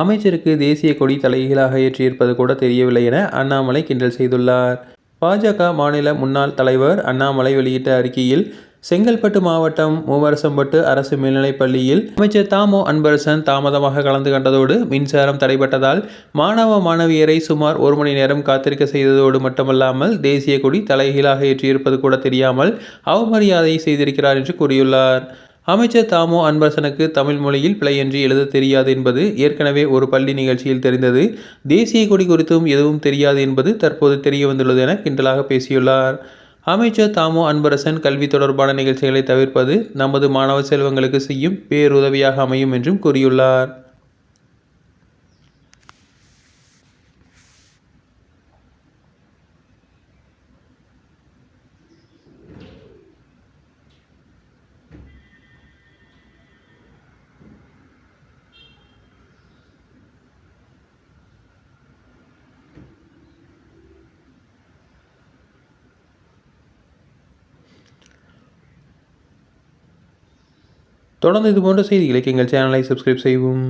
அமைச்சருக்கு தேசிய கொடி தலைகீழாக ஏற்றியிருப்பது கூட தெரியவில்லை என அண்ணாமலை கிண்டல் செய்துள்ளார். பாஜக மாநில முன்னாள் தலைவர் அண்ணாமலை வெளியிட்ட அறிக்கையில், செங்கல்பட்டு மாவட்டம் மூவரசம்பட்டு அரசு மேல்நிலைப்பள்ளியில் அமைச்சர் தாமோ அன்பரசன் தாமதமாக கலந்து கொண்டதோடு மின்சாரம் தடைபட்டதால் மாணவ மாணவியரை சுமார் 1 மணி நேரம் காத்திருக்க செய்ததோடு மட்டுமல்லாமல் தேசிய கொடி தலைகீழாக ஏற்றியிருப்பது கூட தெரியாமல் அவமரியாதை செய்திருக்கிறார் என்று கூறியுள்ளார். அமைச்சர் தாமோ அன்பரசனுக்கு தமிழ் மொழியில் பிழையின்றி எழுத தெரியாது என்பது ஏற்கனவே ஒரு பள்ளி நிகழ்ச்சியில் தெரிந்தது. தேசிய கொடி குறித்தும் எதுவும் தெரியாது என்பது தற்போது தெரிய வந்துள்ளது என கிண்டலாக பேசியுள்ளார். அமைச்சர் தாமோ அன்பரசன் கல்வி தொடர்பான நிகழ்ச்சிகளை தவிர்ப்பது நமது மாணவ செல்வங்களுக்கு செய்யும் பேருதவியாக அமையும் என்றும் கூறியுள்ளார். தொடர்ந்து இதுபோன்ற செய்திகளுக்கு எங்கள் சேனலை சப்ஸ்கிரைப் செய்யவும்.